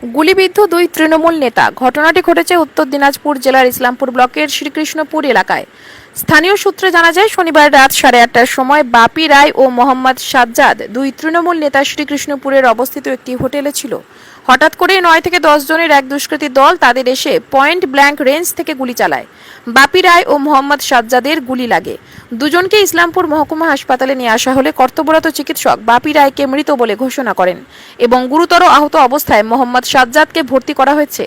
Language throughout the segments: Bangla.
গুলিবিদ্ধ দুই তৃণমূল নেতা। ঘটনাটি ঘটেছে উত্তর দিনাজপুর জেলার ইসলামপুর ব্লকের শ্রীকৃষ্ণপুর এলাকায়। স্থানীয় সূত্রে জানা যায়, শনিবার রাত 8:30টার সময় বাপি রায় ও মোহাম্মদ সাজ্জাদ, দুই তৃণমূল নেতা, শ্রীকৃষ্ণপুরের অবস্থিত একটি হোটেলে ছিল। হঠাৎ করে 9 থেকে 10 জনের এক দুষ্কৃতী দল তাদের এসে পয়েন্ট ব্ল্যাঙ্ক রেঞ্জ থেকে গুলি চালায়। বাপি রায় ও মোহাম্মদ সাজ্জাদের গুলি লাগে। দুজনকে ইসলামপুর মহকুমা হাসপাতালে নিয়ে আসা হলে কর্তব্যরত চিকিৎসক বাপি রায়কে মৃত বলে ঘোষণা করেন এবং গুরুতর আহত অবস্থায় মোহাম্মদ সাজ্জাদকে ভর্তি করা হয়েছে।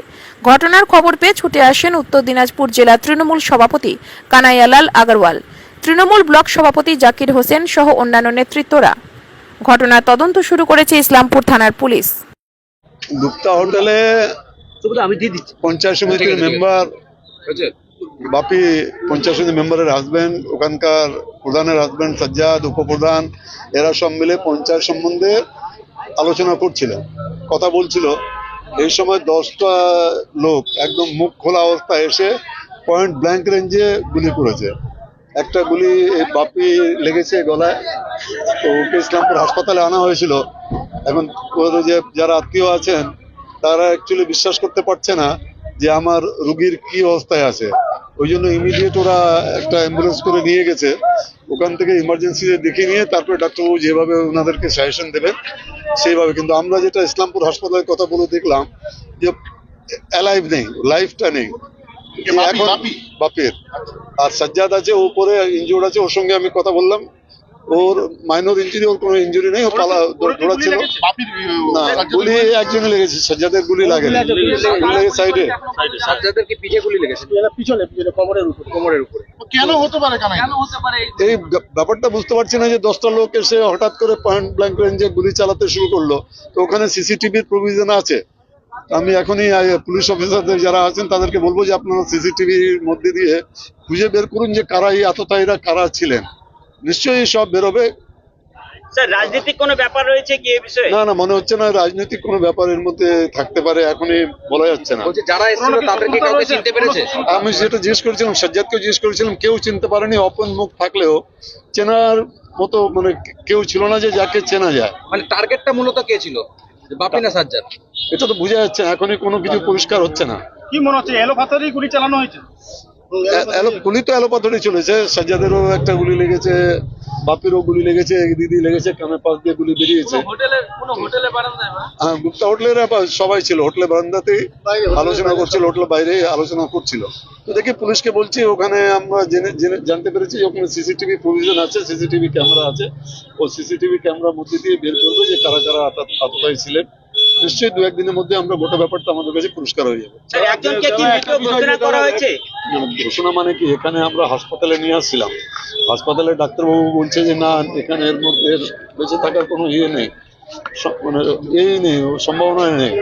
ঘটনার খবর পেয়ে ছুটে আসেন উত্তর দিনাজপুর জেলা তৃণমূল সভাপতি কানাইয়ালাল আগরওয়াল, তৃণমূল ব্লক সভাপতি জাকির হোসেন সহ অন্যান্য নেতৃত্বরা। ঘটনার তদন্ত শুরু করেছে ইসলামপুর থানার পুলিশ। গুপ্তা হোটেলে পঞ্চায়েত সমিতির মেম্বার বাপি, পঞ্চায়েত সমিতির মেম্বারের হাজবেন্ড, ওখানকার প্রধানের হাজবেন্ড সাজ্জাদ, উপপ্রধান, এরা সব মিলে পঞ্চায়েত সম্বন্ধে আলোচনা করছিলেন, কথা বলছিল। এই সময় 10টা লোক একদম মুখ খোলা অবস্থায় এসে পয়েন্ট ব্ল্যাঙ্ক রেঞ্জে গুলি করেছে। একটা গুলি বাপি লেগেছে গলায়, তো ওকে ইসলামপুর হাসপাতালে আনা হয়েছিল। এখন যে যারা আত্মীয় আছেন তারা অ্যাকচুয়ালি বিশ্বাস করতে পারছে না যে আমার রুগীর কি অবস্থায় আছে। ওই জন্য ইমিডিয়েট ওরা একটা অ্যাম্বুলেন্স করে নিয়ে গেছে। ওখান থেকে ইমার্জেন্সিতে দেখে নিয়ে তারপরে ডাক্তারবাবু যেভাবে ওনাদেরকে সাজেশন দেবেন সেইভাবে। কিন্তু আমরা যেটা ইসলামপুর হাসপাতালের কথা বলে দেখলাম যে অ্যালাইভ নেই, লাইফটা নেই এখন বাপের। আর সাজ্জাদ আছে, ও উপরে ইনজুর্ড আছে, ওর সঙ্গে আমি কথা বললাম। ওর মাইনর ইঞ্জুরি, ওর কোনো ইঞ্জুরি নেই, ও পালা দৌড়াচ্ছিল। না, গুলি একজনে লেগেছে, সাজ্জাদের গুলি লাগে সাইডে। সাজ্জাদের কি পিঠে গুলি লেগেছে? পিছনে কোমরের উপরে। কেন হতে পারে? এই ব্যাপারটা বুঝতে পারছি না যে 10টা লোক এসে হঠাৎ করে পয়েন্ট ব্ল্যাঙ্ক রেঞ্জে গুলি চালাতে শুরু করলো। তো ওখানে সিসিটিভির প্রভিশন আছে। আমি এখনই পুলিশ অফিসারদের যারা আছেন তাদেরকে বলবো যে আপনারা সিসিটিভির মধ্যে দিয়ে খুঁজে বের করুন যে কারা এই আততায়ীরা কারা ছিলেন। নিশ্চয়ই সব বেরোবে। স্যার, রাজনৈতিক কোনো ব্যাপার রয়েছে কি এই বিষয়ে? না, মনে হচ্ছে না রাজনৈতিক কোনো ব্যাপার এর মধ্যে থাকতে পারে, এখনই বলা যাচ্ছে না। যারা এসেছিল তাদেরকে কাউকে চিনতে পেরেছে? আমি যেটা জিজ্ঞেস করেছিলাম, সাজ্জাদকেও জিজ্ঞেস করেছিলাম, কেউ চিনতে পারেনি। অপন মুখ থাকলেও চেনার মতো মানে কেউ ছিল না যে যাকে চেনা যায়। মানে টার্গেটটা মূলত কে ছিল, বাপি না সাজ্জাদ? এটা তো বোঝা যাচ্ছে না, এখনই কোনো কিছু পরিষ্কার হচ্ছে না। কি মনে হচ্ছে এলোপাতারি গুলি চালানো হয়েছে? গুলি তো এলোপাতারি চলেছে। সাজ্জাদেরও একটা গুলি লেগেছে, বাপিরও গুলি লেগেছে, দিদি লেগেছে, কানের পাশ দিয়ে গুলি বেরিয়েছে। হ্যাঁ, গুপ্তা হোটেলের সবাই ছিল হোটেলের বারান্দাতেই আলোচনা করছিল, হোটেলের বাইরে আলোচনা করছিল। তো দেখি পুলিশকে বলছি, ওখানে আমরা জানতে পেরেছি ওখানে সিসিটিভি প্রভিশন আছে, সিসিটিভি ক্যামেরা আছে। ও সিসিটিভি ক্যামেরার মধ্যে দিয়ে বের করবে যে কারা কারা আততায়ী ছিলেন। নিশ্চয়ই 2-1 দিনের মধ্যে আমরা গোটা ব্যাপারটা আমাদের কাছে পরিষ্কার হয়ে যাবে। ঘোষণা মানে কি, এখানে আমরা হাসপাতালে নিয়ে আসছিলাম, হাসপাতালে ডাক্তারবাবু বলছে যে না, এখানে এর মধ্যে বেঁচে থাকার কোনো ইয়ে নেই, মানে এই নেই, সম্ভাবনা নেই,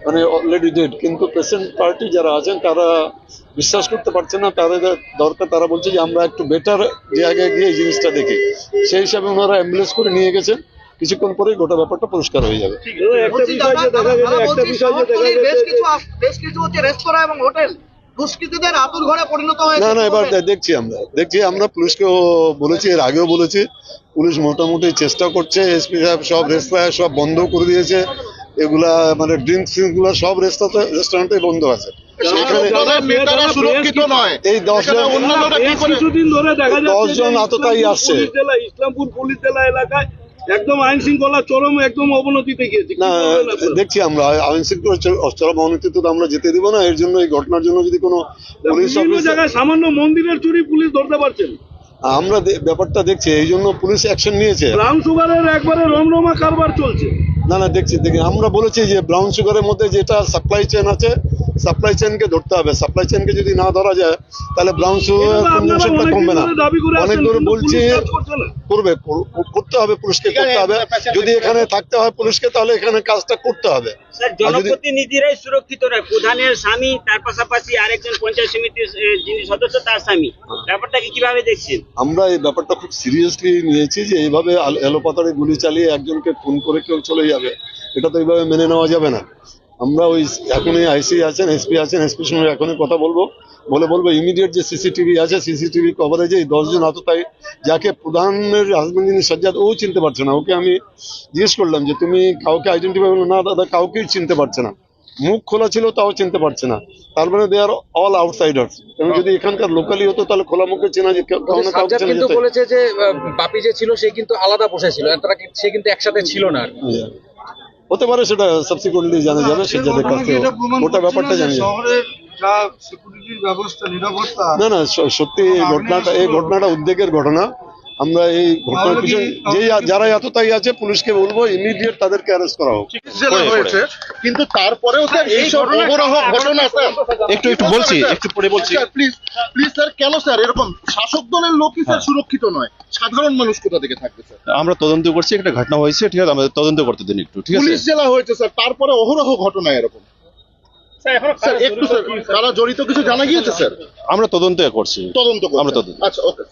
মানে অলরেডি ডেড। কিন্তু পেশেন্ট পার্টি যারা আছেন তারা বিশ্বাস করতে পারছে না, তাদের দরকার। তারা বলছে যে আমরা একটু বেটার জায়গায় গিয়ে এই জিনিসটা দেখি। সেই হিসাবে ওনারা অ্যাম্বুলেন্স করে নিয়ে গেছেন। কিছুক্ষণ পরেই গোটা ব্যাপারটা পরিষ্কার হয়ে যাবে। না, এবার দেখছি আমরা পুলিশকেও বলেছি, এর আগেও বলেছি। পুলিশ মোটামুটি চেষ্টা করছে। এসপি সাহেব সব রেস্তোরাঁ সব বন্ধ করে দিয়েছে। এগুলা মানে ড্রিঙ্কস গুলা সব রেস্টুরেন্টে বন্ধ আছে। এই 10 জন আততায়ী আসছে। ইসলামপুর পুলিশ জেলা এলাকায় একদম আইন শৃঙ্খলা চরম একদম অবনতিতে গিয়েছে। না, দেখছি আমরা আইন শৃঙ্খলা চরম অবনতিতে তো আমরা যেতে দিব না। এর জন্য এই ঘটনার জন্য যদি কোনো পুলিশ জায়গায় সামান্য মন্দিরের চুরি পুলিশ ধরতে পারছেন, আমরা ব্যাপারটা দেখছি, এই জন্য পুলিশ অ্যাকশন নিয়েছে। ব্রাউন সুগারের একবারে রমরমা কারবার চলছে। না, দেখছি আমরা বলেছি যে ব্রাউন সুগারের মধ্যে যেটা সাপ্লাই চেইন আছে, সাপ্লাই চেইনকে ধরতে হবে। সাপ্লাই চেইনকে যদি না ধরা যায় তাহলে ব্রাউন সুগার কনজাম্পশনটা কমবে না। অনেক দূর বলছি করতে হবে, পুলিশকে করতে হবে। যদি এখানে থাকতে হয় পুলিশকে, তাহলে এখানে কাজটা করতে হবে। জনপ্রতিনিধিরাই সুরক্ষিত নয়, প্রধানের স্বামী, তার পাশাপাশি আরেকজন পঞ্চায়েত সমিতির যিনি সদস্য তার স্বামী। ব্যাপারটাকে কিভাবে দেখছেন? আমরা এই ব্যাপারটা খুব সিরিয়াসলি নিয়েছি যে এইভাবে এলোপাতাড়ি গুলি চালিয়ে একজনকে খুন করে কেউ চলে যাবে, এটা তো এইভাবে মেনে নেওয়া যাবে না। আমরা ওই এখনই আইসি আছেন, এসপি আছেন, এসপির সঙ্গে এখনই কথা বলবো, বলবো ইমিডিয়েট যে সিসিটিভি আছে, সিসিটিভি কভারেজে এই 10 জন আততায়ী, যাকে প্রধানের হাজবেন্ড যিনি সাজ্জাদ, ও চিনতে পারছে না। ওকে আমি জিজ্ঞেস করলাম যে তুমি কাউকে আইডেন্টিফাই করলো না? দাদা কাউকেই চিনতে পারছে না। মুখ খোলা ছিল তাও চিনতে পারছে না, তার মানে দে আর অল আউটসাইডার্স। এবং যদি এখানকার লোকালি হতো তাহলে খোলা মুখে চেনা যে কাউকে সাজ্জাদ চেনা কিন্তু যেত। বলেছে যে বাপি যে ছিল সে কিন্তু আলাদা বসেছিল, সে কিন্তু একসাথে ছিল না। হতে পারে, সেটা সাবসিকুয়েন্টলি জানা যাবে সাজ্জাদের কাছে, ওটা ব্যাপারটা জানি না। শহরের যা সিকিউরিটির ব্যবস্থা, নিরাপত্তা, না না, সত্যি এই ঘটনাটা উদ্বেগের ঘটনা। আমরা এই ঘটনার পিছনে যারা এতটাই আছে পুলিশকে বলবো ইমিডিয়েট তাদেরকে অ্যারেস্ট করা হোক। জেলা হয়েছে, কিন্তু তারপরেও স্যার এইসব অহরহ ঘটনা স্যার, একটু বলছি, একটু পরে বলছি। স্যার প্লিজ প্লিজ স্যার, কেন স্যার এরকম শাসক দলের লোকই স্যার সুরক্ষিত নয়, সাধারণ মানুষ কোথা থেকে থাকবে স্যার? আমরা তদন্ত করছি, একটা ঘটনা হয়েছে, ঠিক আছে, আমাদের তদন্ত করতে দিন একটু, ঠিক আছে? পুলিশ জেলা হয়েছে স্যার, তারপরে অহরহ ঘটনা এরকম স্যার, একটু স্যার কারা জড়িত কিছু জানা গিয়েছে স্যার? আমরা তদন্ত করছি। তদন্ত আমরা করছি, তদন্ত। আচ্ছা ওকে।